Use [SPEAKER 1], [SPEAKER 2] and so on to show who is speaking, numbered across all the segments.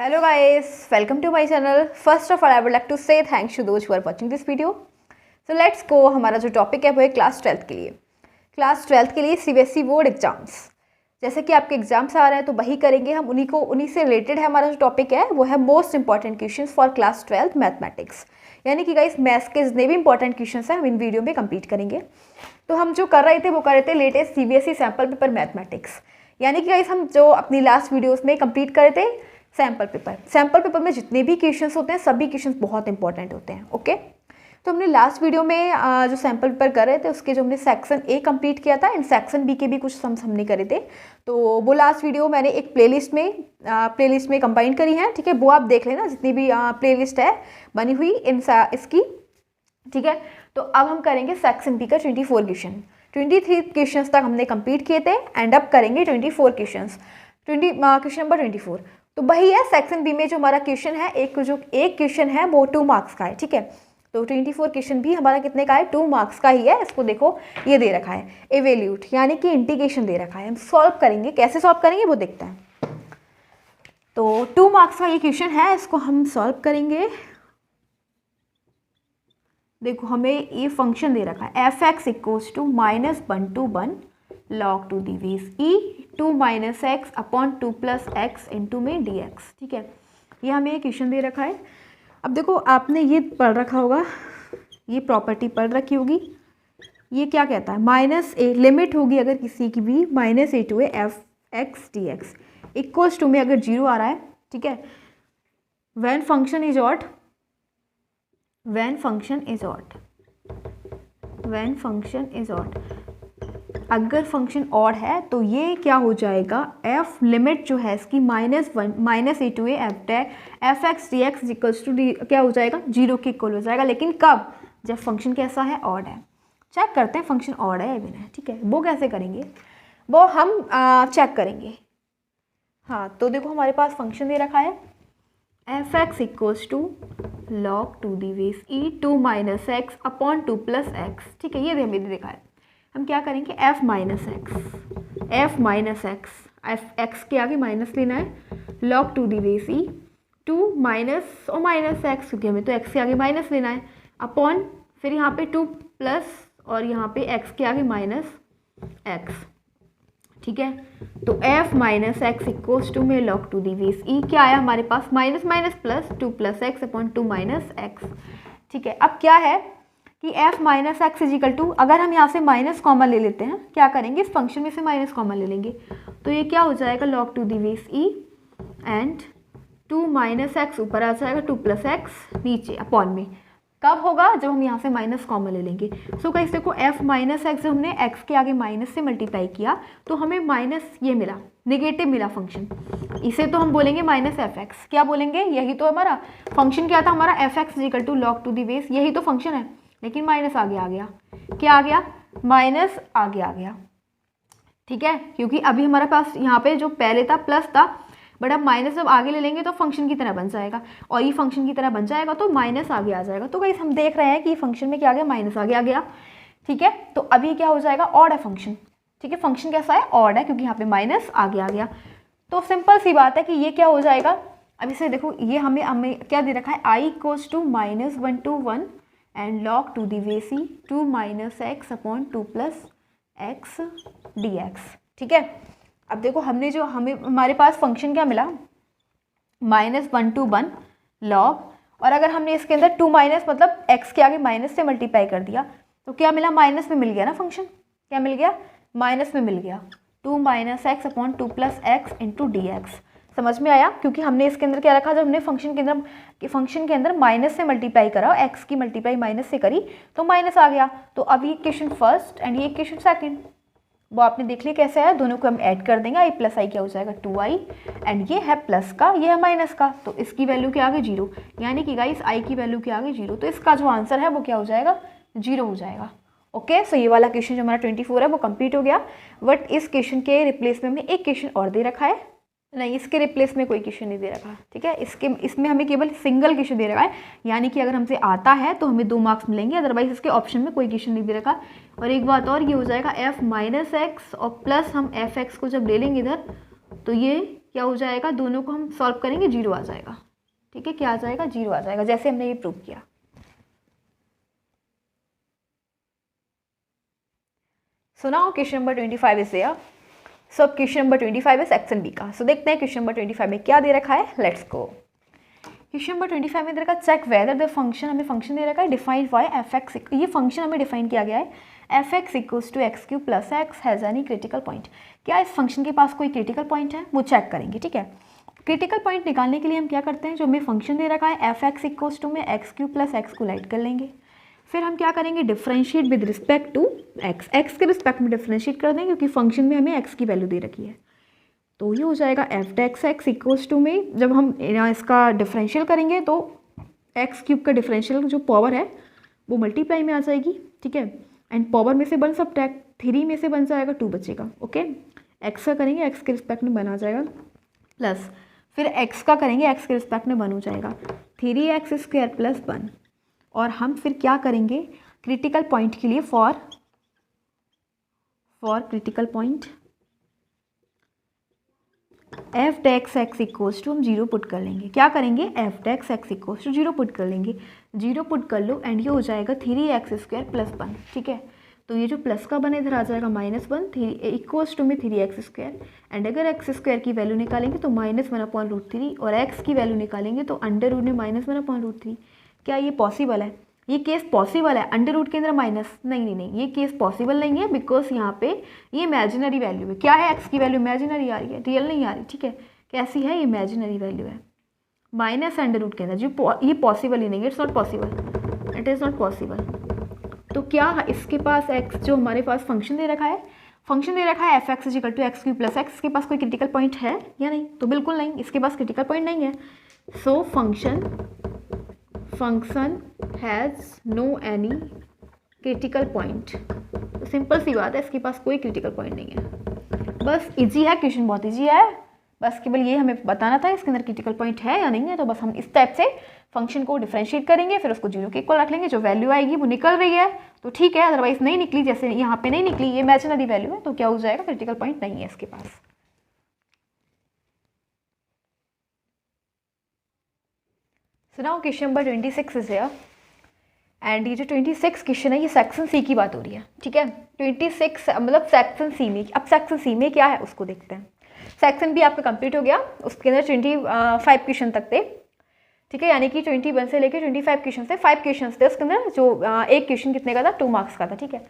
[SPEAKER 1] Hello guys, welcome to my channel. First of all, I would like to say thanks to those who are watching this video. So let's go. हमारा जो topic है वो है class 12th के लिए। Class 12th के लिए CBSE board exams. जैसे कि आपके एग्जाम्स आ रहे हैं तो वही करेंगे हम, उन्हीं से रिलेटेड है हमारा जो टॉपिक है वो है most important questions for class 12th mathematics. यानी कि गाइस मैथ्स के जितने भी इंपॉर्टेंट क्वेश्चंस हैं हम इन वीडियो में कंप्लीट करेंगे। तो हम जो कर रहे थे वो कर रहे थे latest CBSE sample paper mathematics. यानी कि गाइस हम जो अपनी लास्ट वीडियोज़ में कंप्लीट कर रहे थे सैम्पल पेपर में जितने भी क्वेश्चंस होते हैं सभी क्वेश्चंस बहुत इंपॉर्टेंट होते हैं। ओके, तो हमने लास्ट वीडियो में जो सैम्पल पेपर कर रहे थे उसके जो हमने सेक्शन ए कंप्लीट किया था एंड सेक्शन बी के भी कुछ सम्स हमने करे थे। तो वो लास्ट वीडियो मैंने एक प्लेलिस्ट में कंबाइन करी है, ठीक है, वो आप देख लेना जितनी भी प्लेलिस्ट है बनी हुई इसकी, ठीक है। तो अब हम करेंगे सेक्शन बी का 24 क्वेश्चन। 23 क्वेश्चन तक हमने कंप्लीट किए थे एंड अब करेंगे 24 क्वेश्चन नंबर 24। तो वही है सेक्शन बी में जो हमारा क्वेश्चन है, एक क्वेश्चन है वो 2 मार्क्स का है, ठीक है। तो 24 क्वेश्चन भी हमारा कितने का है, 2 मार्क्स का ही है। इसको देखो ये दे रखा है एवेल्यूट यानी कि इंटीग्रेशन दे रखा है। हम सॉल्व करेंगे, कैसे सॉल्व करेंगे वो देखते हैं। तो 2 मार्क्स का ये क्वेश्चन है, इसको हम सॉल्व करेंगे। देखो हमें ये फंक्शन दे रखा है F X equals to -1 to 1 log 2 the base e 2 - x upon 2 + x into में dx, ठीक है। ये हमें एक क्वेश्चन दे रखा है। अब देखो आपने ये पढ़ रखा होगा, ये प्रॉपर्टी पढ़ रखी होगी। ये क्या कहता है, -a लिमिट होगी अगर किसी की भी -a to F X D X equals to में अगर 0 आ रहा है, ठीक है। व्हेन फंक्शन इज ऑड अगर फंक्शन ऑड है तो ये क्या हो जाएगा, एफ लिमिट जो है इसकी -a to F X D X equals to D क्या हो जाएगा, 0 के इक्वल हो जाएगा। लेकिन कब, जब फंक्शन कैसा है, ऑड है। चेक करते हैं फंक्शन ऑड है या इवन है, ठीक है। वो कैसे करेंगे वो हम चेक करेंगे। हाँ, तो देखो हमारे पास फंक्शन दे रखा है F X equals to log 2 the base e 2 - x upon 2 + x, ठीक है। ये हमें देखा है। हम क्या करेंगे, एफ एक्स के आगे माइनस लेना है, log 2 the base e 2 minus और -x, क्योंकि हमें तो x के आगे माइनस लेना है, अपॉन फिर यहाँ पे 2 प्लस और यहाँ पे x के आगे -x, ठीक है। तो f - x इक्वल्स टू में log 2 दी बेस ई क्या आया हमारे पास, minus plus 2 + x upon 2 - x, ठीक है। अब क्या है कि f - x इजिकल टू, अगर हम यहाँ से माइनस कॉमन ले लेते हैं, क्या करेंगे इस फंक्शन में से माइनस कॉमन ले लेंगे, तो ये क्या हो जाएगा log 2 the base E and 2 - x ऊपर आ जाएगा, 2 + x नीचे अपॉन में। कब होगा, जब हम यहाँ से माइनस कॉमन ले लेंगे। सो गाइस देखो f - x जब हमने x के आगे माइनस से मल्टीप्लाई किया तो हमें माइनस ये मिला, नेगेटिव मिला फंक्शन। इसे तो हम बोलेंगे -f(x), क्या बोलेंगे, यही तो हमारा फंक्शन क्या था हमारा, f x equal to log 2 the base, यही तो फंक्शन है। लेकिन माइनस आगे आ गया, क्या आ गया, माइनस आगे आ गया, ठीक है। क्योंकि अभी हमारे पास यहाँ पे जो पहले था प्लस था, बट अब माइनस जब आगे ले लेंगे तो फंक्शन की तरह बन जाएगा, और ये फंक्शन की तरह बन जाएगा तो माइनस आगे आ जाएगा। तो गाइस हम देख रहे हैं कि फंक्शन में क्या आ गया, माइनस आगे आ गया, ठीक है। तो अभी क्या हो जाएगा, ऑड है फंक्शन, ठीक है। फंक्शन कैसा है, ऑड है, क्योंकि यहाँ पे माइनस आगे आ गया। तो सिंपल सी बात है कि ये क्या हो जाएगा। अब इसे देखो, ये हमें क्या दे रखा है, i equals to -1 to 1 and log 2 the base e 2 - x upon 2 + x dx, ठीक है। अब देखो हमारे पास फंक्शन क्या मिला, -1 to 1 log, और अगर हमने इसके अंदर 2 माइनस मतलब x के आगे माइनस से मल्टीप्लाई कर दिया तो क्या मिला, माइनस में मिल गया ना फंक्शन, क्या मिल गया, माइनस में मिल गया, 2 - x upon 2 + x into dx। समझ में आया, क्योंकि हमने इसके अंदर क्या रखा, जब हमने फंक्शन के अंदर माइनस से मल्टीप्लाई करा, x की मल्टीप्लाई माइनस से करी तो माइनस आ गया। तो अब ये इक्वेशन फर्स्ट एंड ये इक्वेशन सेकंड, वो आपने देख लिया कैसे है, दोनों को हम ऐड कर देंगे, i + i क्या हो जाएगा 2i, एंड ये है प्लस का, ये है माइनस का, तो इसकी वैल्यू के आगे 0, यानी कि गाइस i की वैल्यू के आगे 0, तो इसका जो आंसर है वो क्या हो जाएगा, 0 हो जाएगा। ओके, सो ये वाला क्वेश्चन जो हमारा 24 है वो कंप्लीट हो गया। बट इस क्वेश्चन के रिप्लेस में हमने एक क्वेश्चन और दे रखा है, नहीं इसके रिप्लेस में कोई क्वेश्चन नहीं दे रखा, ठीक है। इसमें हमें केवल सिंगल क्वेश्चन दे रखा है, यानी कि अगर हमसे आता है तो हमें 2 मार्क्स मिलेंगे, अदरवाइज इसके ऑप्शन में कोई क्वेश्चन नहीं दे रखा। और एक बात और, ये हो जाएगा f - x और प्लस हम f(x) को जब ले लेंगे इधर तो ये क्या हो जाएगा, दोनों को हम सॉल्व करेंगे 0 आ जाएगा। ठीक है, क्या आ जाएगा, 0 आ जाएगा, जैसे हमने ये प्रूव किया। So now question number 25 is there. So अब क्वेश्चन नंबर 25 है सेक्शन बी का। सो देखते हैं क्वेश्चन नंबर 25 में क्या दे रखा है, लेट्स गो। क्वेश्चन नंबर 25 में दे रखा है चेक वेदर द फंक्शन, हमें फंक्शन दे रखा है डिफाइंड बाय एफ एक्स, ये फंक्शन हमें डिफाइन किया गया है F X equals to X cube plus X has any critical point. क्या इस फंक्शन के पास कोई क्रिटिकल पॉइंट है, वो चेक करेंगे। ठीक है, क्रिटिकल पॉइंट निकालने के लिए हम क्या करते हैं, जो हमें फंक्शन दे रखा है एफ एक्स इक्वल्स टू में एक्स क्यूब प्लस एक्स को लाइट कर लेंगे, फिर हम क्या करेंगे differentiate with respect to X, X के रिस्पेक्ट में डिफरेंशिएट कर देंगे क्योंकि फंक्शन में हमें एक्स की वैल्यू दे रखी है। तो ये हो जाएगा F dash X equals to में जब हम इसका डिफरेंशियल करेंगे तो एक्स क्यूब का डिफरेंशियल जो पावर है वो मल्टीप्लाई में आ जाएगी। ठीक है, एंड पावर में से बन सब्ट्रैक्ट, 3 में से बन जाएगा 2 बचेगा। ओके, एक्स का करेंगे एक्स के रिस्पेक्ट में बना जाएगा प्लस, फिर एक्स का करेंगे एक्स के रिस्पेक्ट में बन हो जाएगा 3x² प्लस 1। और हम फिर क्या करेंगे क्रिटिकल पॉइंट के लिए for critical point F dash X equals to हम 0 पुट कर लेंगे। क्या करेंगे F dash X equals to 0 put कर लेंगे, 0 पुट कर लो एंड ये हो जाएगा 3x² प्लस 1। ठीक है, तो ये जो प्लस का बने इधर आ जाएगा -1 इक्वल्स टू में 3x² एंड अगर x² की वैल्यू निकालेंगे तो -1/√3 और x की वैल्यू निकालेंगे तो अंडर रूट में -1/√3। क्या ये पॉसिबल है, ये केस पॉसिबल है, अंडर रूट के अंदर माइनस, नहीं, ये केस पॉसिबल नहीं है बिकॉज यहाँ पे ये इमेजिनरी वैल्यू है। क्या है, एक्स की वैल्यू इमेजिनरी आ रही है, रियल नहीं आ रही। ठीक है, कैसी है, इमेजिनरी वैल्यू है, माइनस अंडर रूट के अंदर, जो ये पॉसिबल ही नहीं है, it's not possible, it is not possible. तो क्या इसके पास एक्स जो हमारे पास फंक्शन दे रखा है, फंक्शन दे रखा है F X equal to X cube plus X, इसके पास कोई क्रिटिकल पॉइंट है या नहीं, तो बिल्कुल नहीं, इसके पास क्रिटिकल पॉइंट नहीं है। So function has no any critical point. Simple सी बात है, इसके पास कोई क्रिटिकल पॉइंट नहीं है। बस इजी है, क्वेश्चन बहुत इजी है, बस केवल ये हमें बताना था इसके अंदर क्रिटिकल पॉइंट है या नहीं है। तो बस हम इस टाइप से फंक्शन को डिफरेंशिएट करेंगे, फिर उसको 0 के इक्वल रख लेंगे, जो वैल्यू आएगी वो निकल रही है तो ठीक है, अदरवाइज नहीं निकली, जैसे यहाँ पे नहीं निकली, ये इमेजिनरी वैल्यू है तो क्या हो जाएगा, क्रिटिकल पॉइंट नहीं है इसके पास। So now question number 26 is here and ये जो 26 क्वेश्चन है ये सेक्शन सी की बात हो रही है। ठीक है, 26 मतलब सेक्शन सी में, अब सेक्शन सी में क्या है उसको देखते हैं। सेक्शन बी आपका कंप्लीट हो गया, उसके अंदर 25 क्वेश्चन तक थे। ठीक है, यानी कि 21 से लेकर 25 क्वेश्चन थे, 5 क्वेश्चन थे उसके अंदर, जो एक क्वेश्चन कितने का था, 2 मार्क्स का था। ठीक है,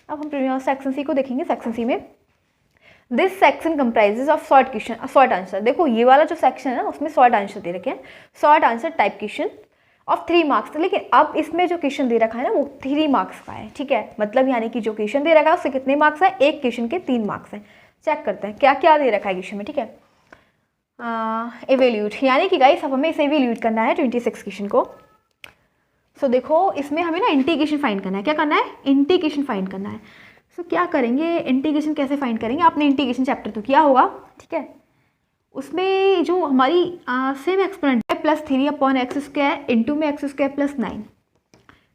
[SPEAKER 1] अब हम सेक्शन सी को देखेंगे। सेक्शन सी में this section comprises of short question short answer. देखो ये वाला जो सेक्शन है ना उसमें शॉर्ट आंसर दे रखे हैं, short answer type question of 3 marks. लेकिन अब इसमें जो क्वेश्चन दे रखा है ना वो 3 मार्क्स का है। ठीक है, मतलब यानी कि जो क्वेश्चन दे रखा है उससे कितने मार्क्स है, एक क्वेश्चन के 3 मार्क्स हैं। चेक करते हैं क्या क्या दे रखा है क्वेश्चन में। ठीक है, एवेल्यूट, यानी कि गाइस अब हमें इसे एवेल्यूट करना है 26 क्वेश्चन को। सो देखो इसमें हमें ना इंटीग्रेशन फाइंड करना है। क्या करना है, इंटीग्रेशन फाइंड करना है। सो क्या करेंगे, इंटीग्रेशन कैसे फाइंड करेंगे, आपने इंटीग्रेशन चैप्टर तो किया होगा। ठीक है, उसमें जो हमारी सेम एक्सपोनेंट है +3/x² इंटू में x² + 9।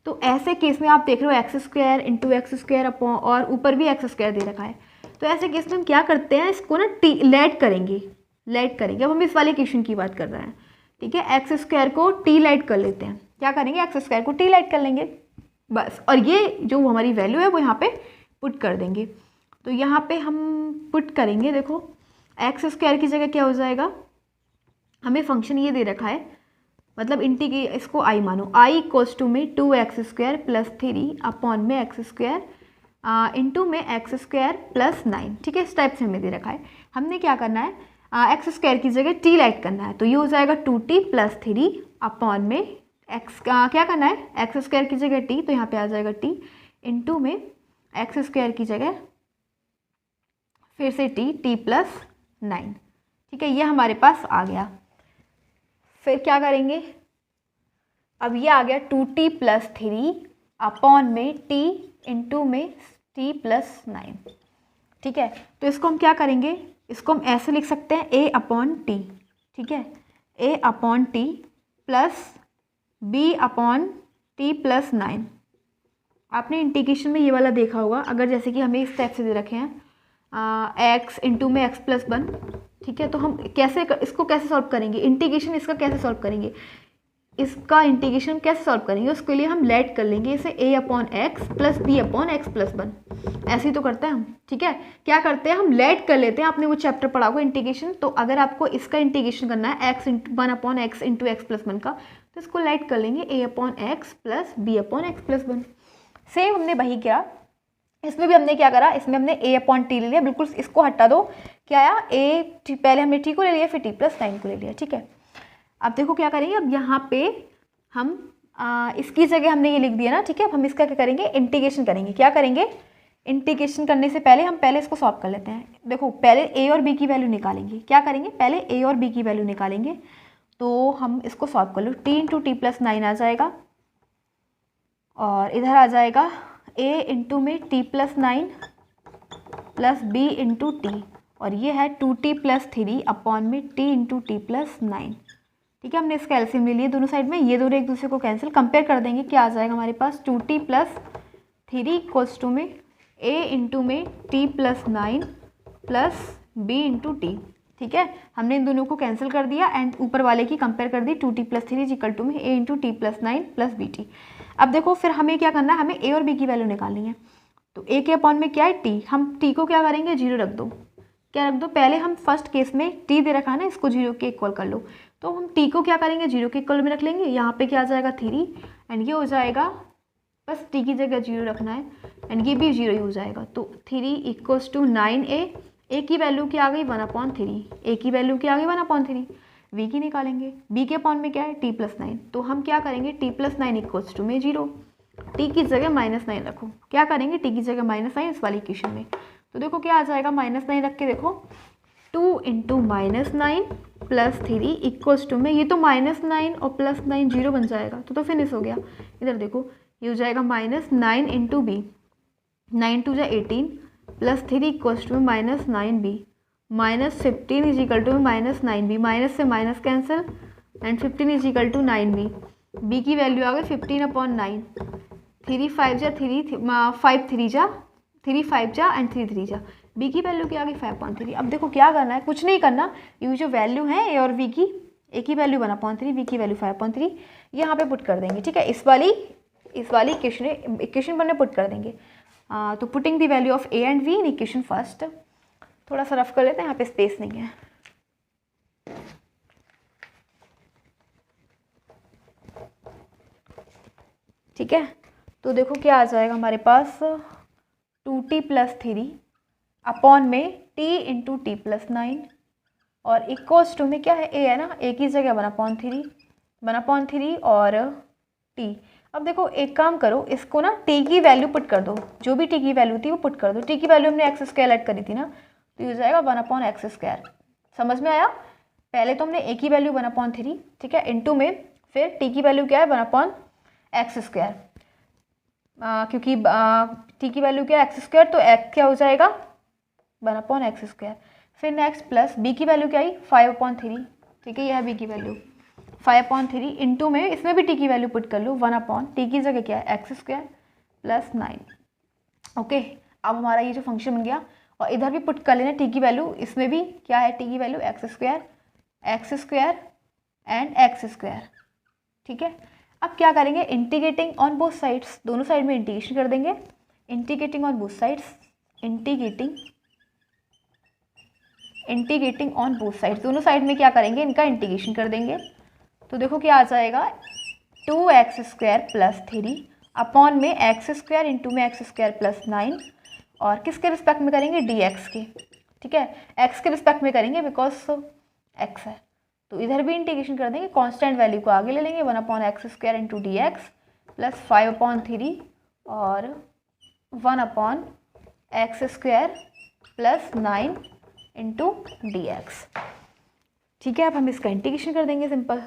[SPEAKER 1] तो ऐसे केस में आप देख रहे हो x² इंटू x² अपॉन और ऊपर भी x² दे रखा है। तो ऐसे केस में हम क्या करते हैं, इसको ना लेट करेंगे। अब हम इस वाले क्वेश्चन की बात कर रहे हैं। ठीक है, x² को t लाइट कर लेते हैं। क्या करेंगे, x² को t लाइट कर लेंगे बस, और ये जो हमारी वैल्यू है वो यहाँ पे पुट कर देंगे। तो यहाँ पे हम पुट करेंगे, देखो x² की जगह क्या हो जाएगा, हमें फंक्शन ये दे रखा है, मतलब इसको i मानो, i इक्वल्स टू में 2x² + 3 अपॉन में x² इंटू में x² + 9। ठीक है, इस टाइप से हमें दे रखा है। हमने क्या करना है, x² की जगह t लाइट करना है, तो ये हो जाएगा 2t + 3 अपॉन में x क्या करना है, x² की जगह t, तो यहाँ पे आ जाएगा t इंटू में x² की जगह फिर से t + 9। ठीक है, ये हमारे पास आ गया। फिर क्या करेंगे, अब ये आ गया 2t + 3 अपॉन में t इंटू में t + 9। ठीक है, तो इसको हम क्या करेंगे, इसको हम ऐसे लिख सकते हैं a/t। ठीक है, a/t प्लस b/t + 9। आपने इंटीग्रेशन में ये वाला देखा होगा, अगर जैसे कि हमें इस टाइप से दे रखे हैं x इंटू में x + 1 ठीक है, तो हम इसको कैसे सॉल्व करेंगे, इंटीग्रेशन इसका कैसे सॉल्व करेंगे, इसका इंटीग्रेशन कैसे सॉल्व करेंगे, उसके लिए हम लेट कर लेंगे इसे a upon X plus B upon X plus 1, ऐसे ही तो करते हैं हम। ठीक है, क्या करते हैं हम लेट कर लेते हैं, आपने वो चैप्टर पढ़ा होगा इंटीग्रेशन, तो अगर आपको इसका इंटीग्रेशन करना है X one upon X into X plus 1 का, तो इसको लेट कर लेंगे a upon X plus B upon X plus 1। Same हमने वही किया, इसमें भी हमने क्या करा, इसमें हमने a अपॉन टी ले लिया, बिल्कुल इसको हटा दो, क्या आया a, पहले हमने t को ले लिया, फिर t प्लस 9 को ले लिया। ठीक है, अब देखो क्या करेंगे, अब यहाँ पे हम इसकी जगह हमने ये लिख दिया ना। ठीक है, अब हम इसका क्या करेंगे, इंटीग्रेशन करेंगे। क्या करेंगे, इंटीग्रेशन करने से पहले हम पहले इसको सॉल्व कर लेते हैं। देखो पहले a और b की वैल्यू निकालेंगे। क्या करेंगे, पहले a और b की वैल्यू निकालेंगे, तो हम इसको सॉल्व कर लो, t इंटू टी प्लस 9 आ जाएगा, और इधर आ जाएगा a इंटू में t plus 9 plus b into T, और ये है 2t प्लस 3 अपॉन में t इंटू टी प्लस 9। ठीक है, हमने इसका एलसीएम ले लिया दोनों साइड में, ये दोनों एक दूसरे को कैंसिल, कंपेयर कर देंगे, क्या आ जाएगा हमारे पास 2t प्लस 3 इक्वल्स टू में a इंटू में t plus 9 plus b into T. ठीक है, हमने इन दोनों को कैंसिल कर दिया एंड ऊपर वाले की कंपेयर कर दी, 2t plus 3 is equal to में a into T plus 9 plus B T. अब देखो फिर हमें क्या करना है, हमें a और b की वैल्यू निकालनी है, तो a के अपॉन में क्या है t, हम t को क्या करेंगे 0 रख दो। क्या रख दो, पहले हम फर्स्ट केस में t दे रखा है ना, इसको 0 के इक्वल कर लो, तो हम t को क्या करेंगे 0 के इक्वल में रख लेंगे, यहाँ पे क्या आ जाएगा 3 एंड ये हो जाएगा, बस t की जगह 0 रखना है एंड ये भी 0 ही हो जाएगा, तो 3 इक्वल्स टू 9a, a की वैल्यू क्या आ गई 1/3, a की वैल्यू क्या आ गई 1/3, v की निकालेंगे, b के अपॉन में क्या है t प्लस 9, तो हम क्या करेंगे t प्लस 9 इक्वल्स टू में 0, t की जगह -9 रखो। क्या करेंगे, t की जगह -9 इस वाली इक्वेशन में, तो देखो क्या आ जाएगा, -9 रख के देखो 2 इंटू -9 प्लस 3 इक्वल्स टू में, ये तो -9 और प्लस 9 0 बन जाएगा, तो फिनिश हो गया। इधर देखो ये हो जाएगा -9 into B, 9 2 = 18 plus 3 equals to में -9b, -15 इज इक्वल टू में -9b, माइनस से minus cancel and 15 is equal to 9b, b की वैल्यू आ गई 15/9, 3 5 जा 3 5 3 जा 3 5 जा एंड 3 3 जा, b की वैल्यू क्या आ गई 5/3। अब देखो क्या करना है, कुछ नहीं करना, ये जो वैल्यू है a और b की, a की वैल्यू 1/3, b की वैल्यू 5/3, यहाँ पे पुट कर देंगे। ठीक है, इस वाली इक्वेशन पर पुट कर देंगे। तो putting the value of a and v in equation first, थोड़ा सा रफ कर लेते हैं, यहाँ पे स्पेस नहीं है। ठीक है, तो देखो क्या आ जाएगा हमारे पास 2t प्लस 3 अपॉन में t इंटू टी प्लस 9 और इक्वल्स टू में क्या है, a है ना, a की जगह 1/3 और t। अब देखो एक काम करो, इसको ना t की वैल्यू पुट कर दो, जो भी t की वैल्यू थी वो पुट कर दो। t की वैल्यू हमने x² ऐड करी थी ना, तो ये हो जाएगा 1/x²। समझ में आया, पहले तो हमने a की वैल्यू 1/3, ठीक है, इंटू में फिर t की वैल्यू क्या है 1/x², क्योंकि t की वैल्यू क्या है x², तो x क्या हो जाएगा 1/x²। फिर नेक्स्ट प्लस b की वैल्यू क्या आई 5/3, ठीक है, यह है b की वैल्यू 5/3 इंटू में इसमें भी t की वैल्यू पुट कर लो 1/t की जगह क्या है x² प्लस 9। ओके, अब हमारा ये जो फंक्शन बन गया, और इधर भी पुट कर लेना t की वैल्यू, इसमें भी क्या है t की वैल्यू x² एंड x²। ठीक है, अब क्या करेंगे, इंटीग्रेटिंग ऑन बोथ साइड्स, दोनों साइड में इंटीग्रेशन कर देंगे। Integrating on both sides, integrating on both sides, दोनों साइड में क्या करेंगे, इनका इंटीग्रेशन कर देंगे। तो देखो क्या आ जाएगा 2x² प्लस 3 अपॉन में x² इंटू में x² प्लस 9, और किसके रिस्पेक्ट में करेंगे, dx के। ठीक है, x के रिस्पेक्ट में करेंगे बिकॉज x है, तो इधर भी इंटीग्रेशन कर देंगे, कांस्टेंट वैल्यू को आगे ले लेंगे 1/x² इंटू dx प्लस 5/3 और 1/x² प्लस 9 इंटू dx। ठीक है, अब हम इसका इंटीग्रेशन कर देंगे सिंपल।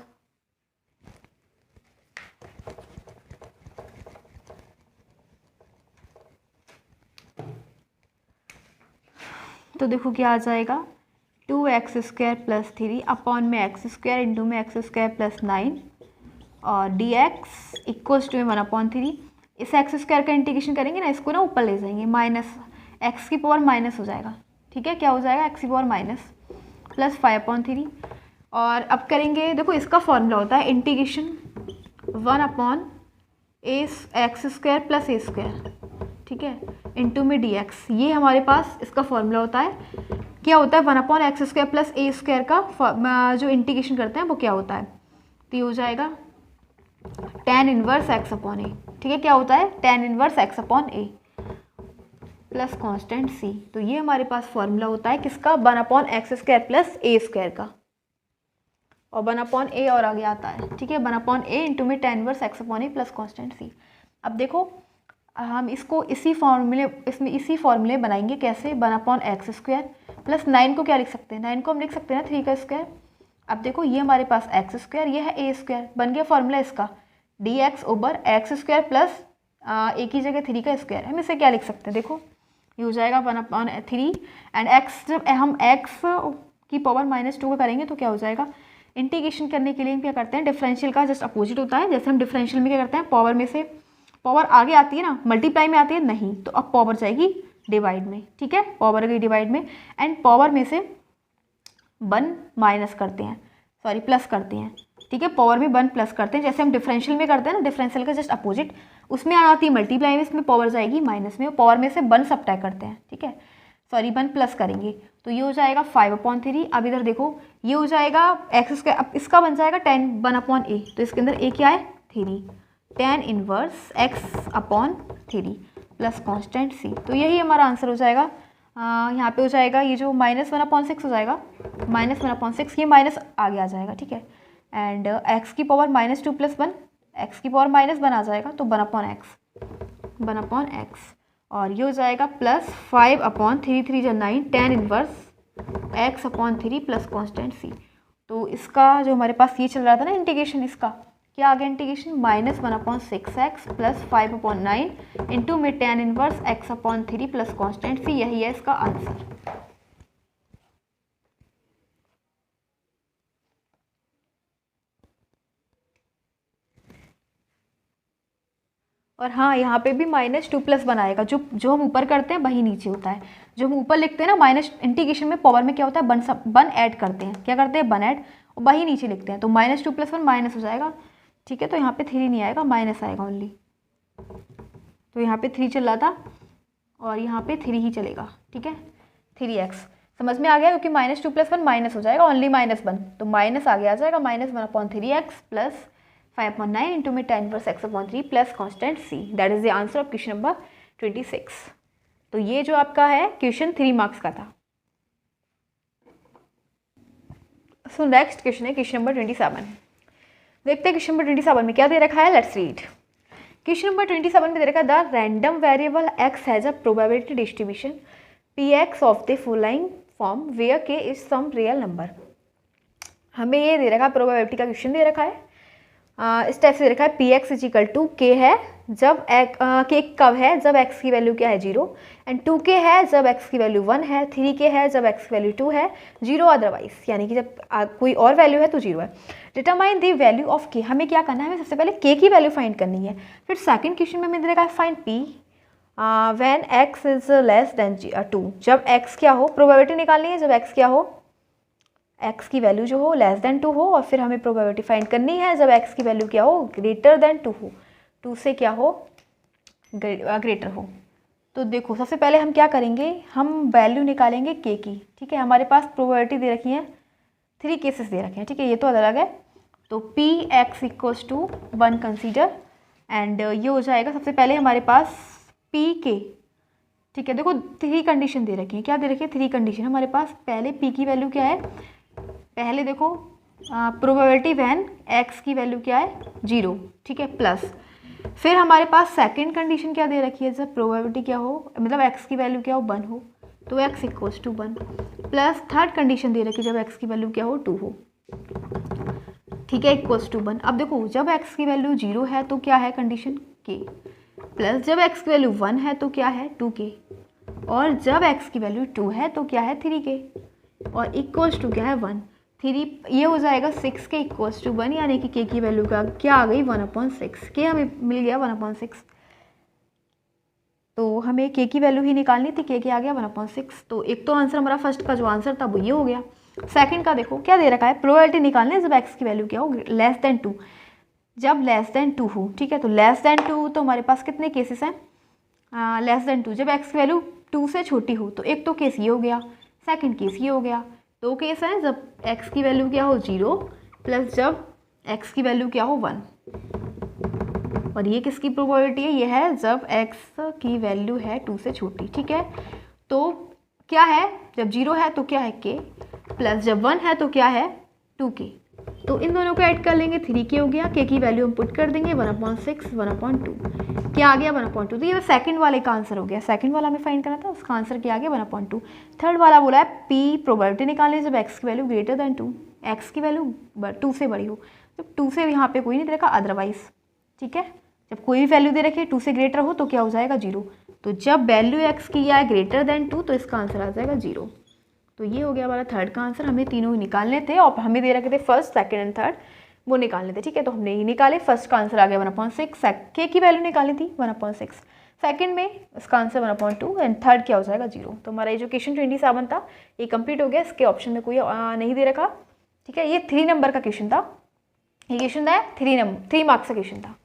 [SPEAKER 1] तो देखो क्या आ जाएगा 2x² प्लस 3 अपॉन में x² इंटू में x² प्लस 9 और dx इक्वल्स टू 1/3। इस x² का इंटीग्रेशन करेंगे ना, इसको ना ऊपर ले जाएंगे, माइनस x की पावर माइनस हो जाएगा। ठीक है, क्या हो जाएगा x की पावर माइनस, प्लस 5/3। और अब करेंगे, देखो इसका फॉर्मूला होता है इंटीग्रेशन 1/x² प्लस a², ठीक है, इंटू में dx। ये हमारे पास इसका फॉर्मूला होता है। क्या होता है 1/x² प्लस a² का जो इंटीग्रेशन करते हैं वो क्या होता है, तो ये हो जाएगा tan इनवर्स x/a, ठीक है, क्या होता है tan inverse x/a plus constant c। तो ये हमारे पास फॉर्मूला होता है किसका, 1/x² प्लस a² का, और 1/a और आगे आता है, ठीक है, 1/a इंटू में tan inverse x/a plus constant c। अब देखो हम इसको इसी फॉर्मूले बनाएंगे, कैसे, 1/x² प्लस 9 को क्या लिख सकते हैं, 9 को हम लिख सकते हैं ना 3 का स्क्वायर। अब देखो ये हमारे पास x², ये है a², बन गया फॉर्मूला इसका dx/x² प्लस a की जगह 3 का स्क्वायर। हम इसे क्या लिख सकते हैं, देखो ये हो जाएगा 1/3 एंड x, जब हम x की पावर -2 का करेंगे तो क्या हो जाएगा, इंटीग्रेशन करने के लिए हम क्या करते हैं, डिफरेंशियल का जस्ट अपोजिट होता है। जैसे हम डिफरेंशियल में क्या करते हैं, पावर में से पावर आगे आती है ना, मल्टीप्लाई में आती है नहीं, तो अब पावर जाएगी डिवाइड में, ठीक है, पावर गई डिवाइड में, एंड पावर में से 1 माइनस करते हैं, सॉरी प्लस करते हैं, ठीक है, पावर में 1 प्लस करते हैं। जैसे हम डिफरेंशियल में करते हैं ना, डिफरेंशियल का जस्ट अपोजिट, उसमें आ जाती है मल्टीप्लाई में, इसमें पावर जाएगी माइनस में, पावर में से 1 सब्ट्रैक्ट करते हैं, ठीक है, सॉरी 1 प्लस करेंगे, तो ये हो जाएगा 5/3। अब इधर देखो ये हो जाएगा x², अब इसका बन जाएगा 1/a, तो इसके अंदर a क्या है 3, tan inverse x/3 plus constant c। तो यही हमारा आंसर हो जाएगा। यहाँ पे हो जाएगा ये जो -1/6 हो जाएगा, -1/6, ये माइनस आगे आ जाएगा, ठीक है, एंड x की पावर -2 प्लस 1, x की पावर -1 आ जाएगा, तो 1/x, और ये हो जाएगा plus 5/3, 3 × 9 tan inverse x/3 plus constant c। तो इसका जो हमारे पास ये चल रहा था ना इंटीग्रेशन, इसका क्या आ गया इंटीग्रेशन, -1/6x प्लस 5/9 इंटू में tan inverse x/3 plus constant c। यही है इसका आंसर। और हाँ, यहाँ पे भी -2 + 1 आएगा, जो हम ऊपर करते हैं वही नीचे होता है। जो हम ऊपर लिखते हैं ना माइनस इंटीग्रेशन में, पावर में क्या होता है 1 ऐड करते हैं, क्या करते हैं 1 ऐड, और वही नीचे लिखते हैं, तो -2 + 1 माइनस हो जाएगा, ठीक है, तो यहाँ पे 3 नहीं आएगा, माइनस आएगा ओनली। तो यहाँ पे 3 चल रहा था और यहाँ पे 3 ही चलेगा, ठीक है, 3x समझ में आ गया, क्योंकि -2 + 1 माइनस हो जाएगा, ओनली -1, तो माइनस आगे आ जाएगा, -1/3x प्लस 5/9 इंटू में tan inverse x/3 plus constant c। That is the answer of question number 26। तो ये जो आपका है क्वेश्चन 3 मार्क्स का था। सो नेक्स्ट क्वेश्चन है क्वेश्चन नंबर 27। देखते हैं क्वेश्चन नंबर 27 में क्या दे रखा है, लेट्स रीड। क्वेश्चन नंबर 27 में दे रखा है the random variable x has a probability distribution px of the following form where k is some real number. हमें ये दे रखा है, प्रोबेबिलिटी का क्वेश्चन दे रखा है, इस टाइप से दे रखा है px = k है जब k कब है, जब x की वैल्यू क्या है 0, एंड 2k है जब x की वैल्यू 1 है, 3k है जब x की वैल्यू 2 है, 0 अदरवाइज, यानी कि जब कोई और वैल्यू है तो 0 है। Determine the value of k, हमें क्या करना है, हमें सबसे पहले k की वैल्यू फाइंड करनी है। फिर सेकंड क्वेश्चन में हमें दे रखा है find p when x is less than 2, जब x क्या हो, प्रोबेबिलिटी निकालनी है जब x क्या हो, x की वैल्यू जो हो लेस देन 2 हो, और फिर हमें प्रोबेबिलिटी फाइंड करनी है जब x की वैल्यू क्या हो ग्रेटर देन 2 हो, 2 से क्या हो ग्रेटर हो। तो देखो सबसे पहले हम क्या करेंगे, हम वैल्यू निकालेंगे k की, ठीक है, हमारे पास प्रोबेबिलिटी दे रखी है, 3 केसेस दे रखे हैं, ठीक है, ये तो अलग है, तो px = 1 कंसीडर, एंड ये हो जाएगा सबसे पहले हमारे पास pk, ठीक है, देखो 3 कंडीशन दे रखी है, क्या दे रखी है 3 कंडीशन हमारे पास। पहले p की वैल्यू क्या है, पहले देखो प्रोबेबिलिटी व्हेन x की वैल्यू क्या है 0, ठीक है, प्लस फिर हमारे पास सेकंड कंडीशन क्या दे रखी है, जब प्रोबेबिलिटी क्या हो, मतलब x की वैल्यू क्या हो 1 हो, तो x = 1, प्लस थर्ड कंडीशन दे रखी है जब x की वैल्यू क्या हो 2 हो, ठीक है, =1। अब देखो जब x की वैल्यू 0 है तो क्या है कंडीशन k, प्लस जब x की वैल्यू 1 है तो क्या है 2k, और जब x की वैल्यू 2 है तो क्या है 3k, और इक्वल्स टू क्या है 1, 3, ये हो जाएगा 6k = 1, यानी कि k की वैल्यू का क्या आ गई 1/6, k हमें मिल गया 1/6, तो हमें k की वैल्यू ही निकालनी थी, k आ गया 1/6। तो एक तो आंसर हमारा फर्स्ट का जो आंसर था वो ये हो गया। सेकंड का देखो क्या दे रखा है, प्रोबेबिलिटी निकालना है जब एक्स की वैल्यू क्या हो लेस देन 2, जब लेस देन 2 हो, ठीक है। तो लेस देन 2 तो हमारे पास कितने केसेस हैं, लेस देन 2 जब एक्स की वैल्यू 2 से छोटी हो, तो एक तो केस ये हो गया, सेकंड केस ये हो गया, दो केस हैं जब एक्स की वैल्यू क्या हो 0 प्लस जब एक्स की वैल्यू क्या हो 1। और ये किसकी प्रोबेबिलिटी है, ये है जब एक्स की वैल्यू है 2 से छोटी, ठीक है। तो क्या है, जब 0 है तो क्या है k, प्लस जब 1 है तो क्या है 2k। तो इन दोनों को ऐड कर लेंगे, 3k हो गया, k की वैल्यू हम पुट कर देंगे 1/6 1/2, क्या आ गया 1/2। तो ये सेकंड वाले का आंसर हो गया, सेकंड वाला हमें फाइंड करना था, उसका आंसर क्या आ गया 1/2। थर्ड वाला बोला है p प्रोबेबिलिटी निकालने जब x की वैल्यू ग्रेटर देन 2, x की वैल्यू 2 से बड़ी हो, जब 2 से यहाँ पे कोई नहीं दे रखा अदरवाइज, ठीक है। जब कोई भी वैल्यू दे रखी है 2 से ग्रेटर हो तो क्या हो जाएगा 0। तो जब वैल्यू x की है ग्रेटर देन 2 तो इसका आंसर आ जाएगा 0। तो ये हो गया हमारा थर्ड का आंसर। हमें तीनों निकालने थे और हमें दे रखे थे फर्स्ट सेकंड एंड थर्ड, वो निकालने थे, ठीक है। तो हमने ये निकाले, फर्स्ट का आंसर आ गया 1/6, k की वैल्यू निकालनी थी 1/6, सेकंड में इसका आंसर 1/2 एंड थर्ड क्या हो जाएगा 0। तो हमारा एजुकेशन 27 था, ये कंप्लीट हो गया। इसके ऑप्शन में कोई नहीं दे रखा, ठीक है। ये 3 नंबर का क्वेश्चन था, ये क्वेश्चन था 3 मार्क्स का क्वेश्चन था।